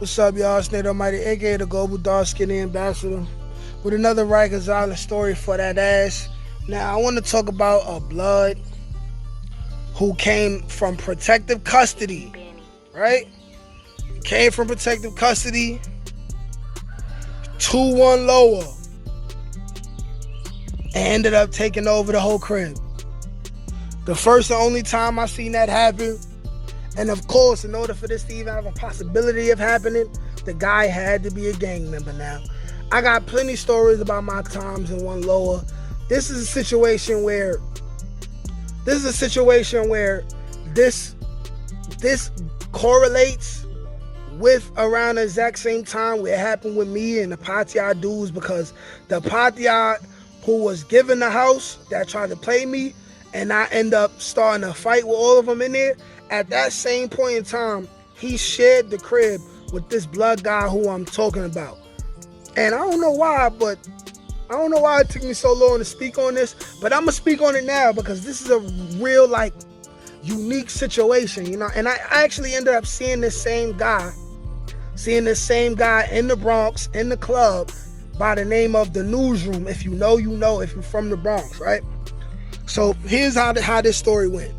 What's up, y'all? It's Nate Almighty, aka the Global Dark Skinny Ambassador, with another Rikers Island story for that ass. Now, I want to talk about a blood who came from protective custody, right? Came from protective custody, 2-1 lower, and ended up taking over the whole crib. The first and only time I seen that happen. And of course, in order for this to even have a possibility of happening, the guy had to be a gang member. Now, I got plenty of stories about my times in one lower. This is a situation where this correlates with around the exact same time where it happened with me and the Patiyat dudes, because the Patiyat who was given the house that tried to play me, and I end up starting a fight with all of them in there. At that same point in time, he shared the crib with this blood guy who I'm talking about. And I don't know why it took me so long to speak on this, but I'm gonna speak on it now because this is a real, unique situation, you know. And I actually ended up seeing this same guy in the Bronx, in the club, by the name of the Newsroom. If you know, you know, if you're from the Bronx, right? So here's how this story went.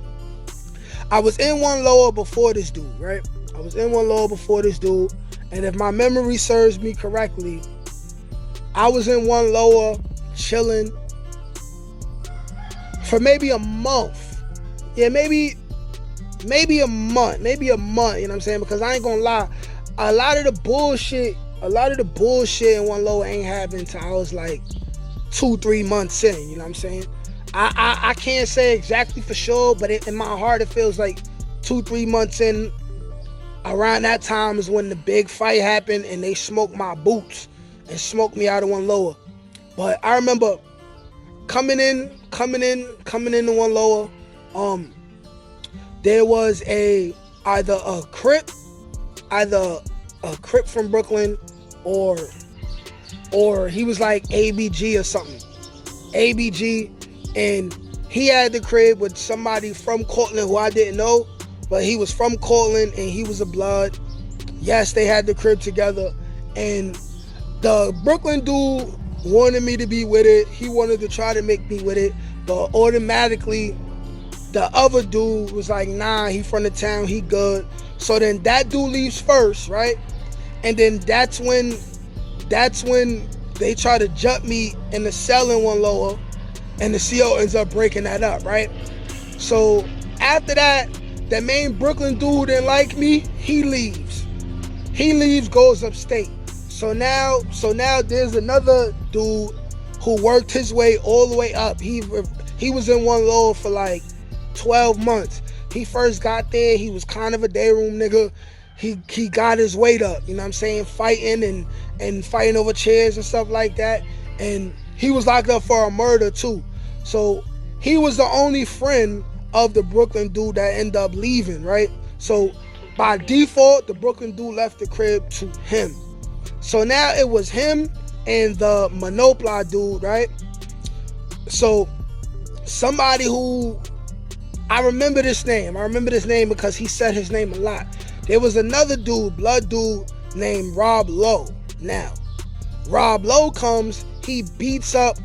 I was in one lower before this dude, right? And if my memory serves me correctly, I was in one lower chilling for maybe a month. Yeah, maybe a month, you know what I'm saying? Because I ain't gonna lie, a lot of the bullshit in one lower ain't happened until I was like 2-3 months in, you know what I'm saying? I can't say exactly for sure, but in my heart it feels like 2-3 months in. Around that time is when the big fight happened and they smoked my boots and smoked me out of one lower. But I remember coming in to one lower. There was either a Crip from Brooklyn, or he was like ABG or something. ABG. And he had the crib with somebody from Cortland who I didn't know, but he was from Cortland and he was a blood. Yes, they had the crib together. And the Brooklyn dude wanted me to be with it. He wanted to try to make me with it. But automatically, the other dude was like, nah, he from the town, he good. So then that dude leaves first, right? And then that's when they try to jump me in the cell in one lower. And the CO ends up breaking that up, right? So after that, that main Brooklyn dude didn't like me. He leaves, goes upstate. So now there's another dude who worked his way all the way up. He was in one lower for like 12 months. He first got there, he was kind of a day room nigga. He got his weight up, you know what I'm saying? Fighting and fighting over chairs and stuff like that. And he was locked up for a murder too. So he was the only friend of the Brooklyn dude that ended up leaving, right? So by default, the Brooklyn dude left the crib to him. So now it was him and the Monopoly dude, right? So somebody who, I remember this name because he said his name a lot. There was another dude, blood dude, named Rob Lowe. Now, Rob Lowe comes, he beats up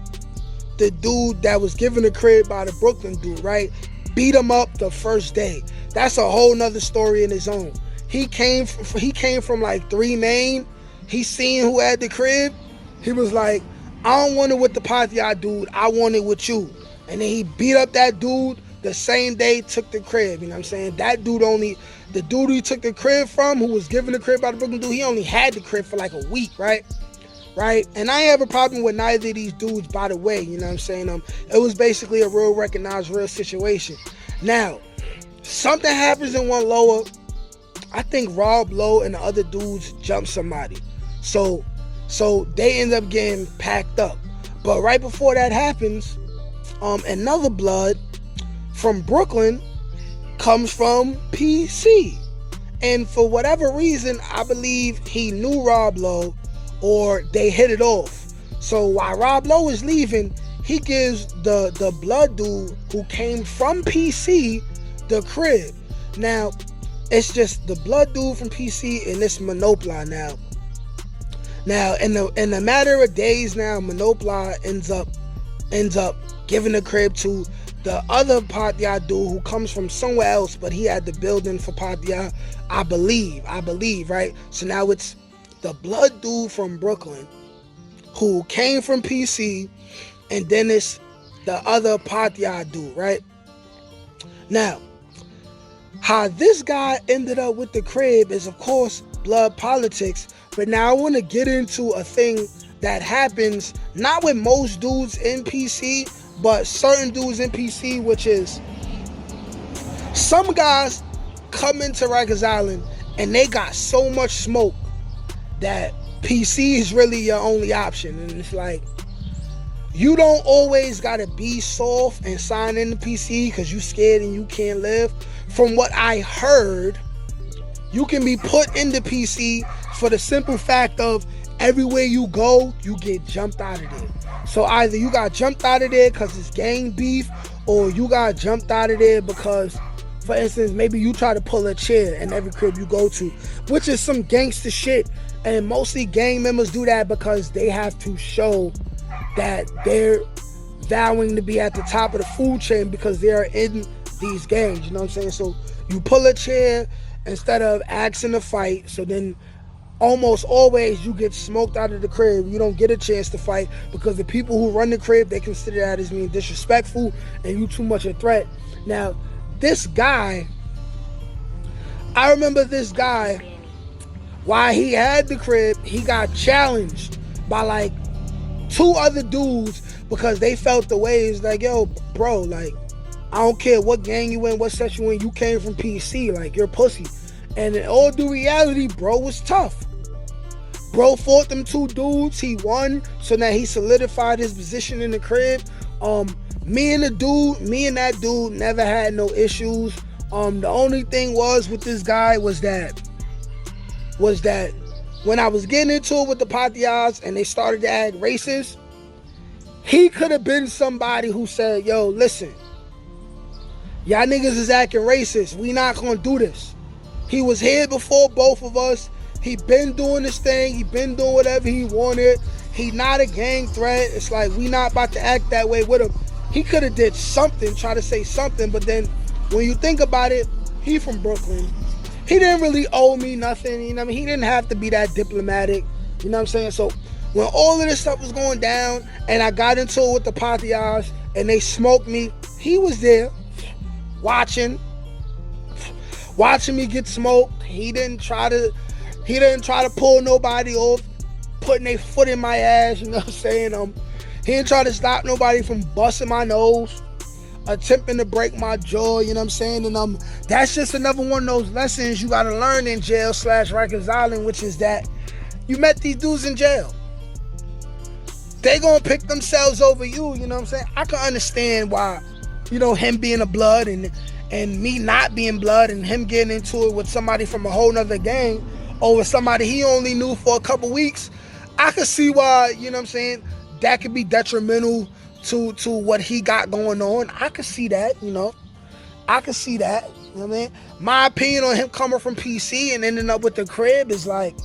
the dude that was given the crib by the Brooklyn dude, right? Beat him up the first day. That's a whole nother story in his own. He came from like 3 Main. He seen who had the crib. He was like, I don't want it with the Patiyat dude, I want it with you. And then he beat up that dude the same day, took the crib, you know what I'm saying? That dude the dude he took the crib from, who was given the crib by the Brooklyn dude, he only had the crib for like a week, right? And I ain't have a problem with neither of these dudes, by the way, you know what I'm saying? It was basically a real recognized, real situation. Now, something happens in one lower. I think Rob Lowe and the other dudes jump somebody. So they end up getting packed up. But right before that happens, another blood from Brooklyn comes from PC. And for whatever reason, I believe he knew Rob Lowe, or they hit it off. So while Rob Lowe is leaving, he gives the blood dude who came from PC the crib. Now, It's just the blood dude from PC and this Monopoly now. Now in a matter of days now, Monopoly ends up giving the crib to the other Patria dude who comes from somewhere else, but he had the building for Patria, I believe, right? So now it's the blood dude from Brooklyn who came from PC, and then it's the other Patria dude, right? Now, how this guy ended up with the crib is, of course, blood politics. But now I want to get into a thing that happens not with most dudes in PC, but certain dudes in PC, which is some guys come into Rikers Island and they got so much smoke that PC is really your only option. And it's like, you don't always gotta be soft and sign into PC because you scared and you can't live. From what I heard, you can be put into PC for the simple fact of everywhere you go, you get jumped out of there. So either you got jumped out of there because it's gang beef, or you got jumped out of there because, for instance, maybe you try to pull a chair in every crib you go to, which is some gangster shit. And mostly gang members do that because they have to show that they're vowing to be at the top of the food chain because they're in these gangs, you know what I'm saying? So you pull a chair instead of asking to fight, so then almost always you get smoked out of the crib. You don't get a chance to fight because the people who run the crib, they consider that as being disrespectful and you too much a threat. Now, this guy, I remember this guy, while he had the crib, he got challenged by like 2 other dudes because they felt the way. It's like, yo, bro, like, I don't care what gang you in, what section you in, you came from PC, like, you're pussy. And in all due reality, bro was tough. Bro fought them 2 dudes, he won, so now he solidified his position in the crib. Me and that dude never had no issues. The only thing was with this guy was that when I was getting into it with the Patrias and they started to act racist, he could have been somebody who said, yo, listen, y'all niggas is acting racist. We not gonna do this. He was here before both of us. He been doing this thing. He been doing whatever he wanted. He not a gang threat. It's like, we not about to act that way with him. He could have did something, try to say something, but then when you think about it, he from Brooklyn. He didn't really owe me nothing, you know what I mean? He didn't have to be that diplomatic, you know what I'm saying? So when all of this stuff was going down and I got into it with the Patrias and they smoked me, he was there watching me get smoked. He didn't try to pull nobody off, putting their foot in my ass, you know what I'm saying? He didn't try to stop nobody from busting my nose, attempting to break my jaw, you know what I'm saying? And that's just another one of those lessons you gotta learn in jail / Rikers Island, which is that you met these dudes in jail. They gonna pick themselves over you, you know what I'm saying? I can understand why, you know, him being a blood and me not being blood and him getting into it with somebody from a whole nother gang over somebody he only knew for a couple weeks. I could see why, you know what I'm saying, that could be detrimental to what he got going on. I could see that, you know. I could see that, you know what I mean? My opinion on him coming from PC and ending up with the crib is like,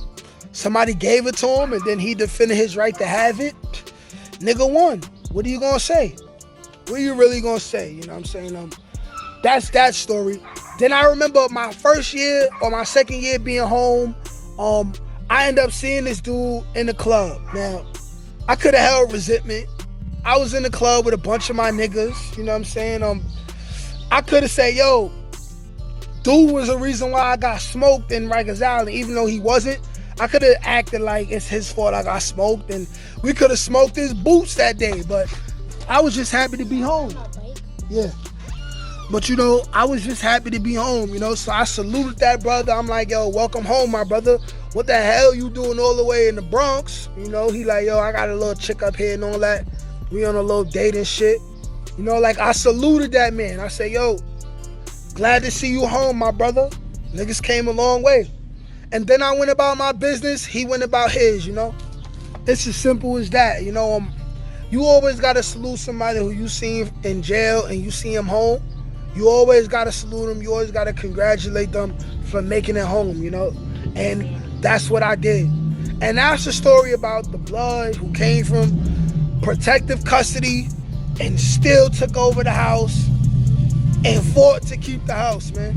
somebody gave it to him and then he defended his right to have it. Nigga won. What are you gonna say? What are you really gonna say? You know what I'm saying? That's that story. Then I remember my first year or my second year being home, I ended up seeing this dude in the club. Now, I could have held resentment. I was in the club with a bunch of my niggas, you know what I'm saying? I could have said, yo, dude was the reason why I got smoked in Rikers Island, even though he wasn't. I could have acted like it's his fault I got smoked, and we could have smoked his boots that day, but I was just happy to be home. Yeah. But, you know, I was just happy to be home, you know, so I saluted that brother. I'm like, yo, welcome home, my brother. What the hell you doing all the way in the Bronx? You know, he like, yo, I got a little chick up here and all that. We on a little date and shit. You know, like, I saluted that man. I said, yo, glad to see you home, my brother. Niggas came a long way. And then I went about my business. He went about his, you know. It's as simple as that, you know. You always got to salute somebody who you see in jail and you see him home. you always gotta salute them. You always gotta congratulate them for making it home, you know? And that's what I did. And that's the story about the blood who came from protective custody and still took over the house and fought to keep the house, man.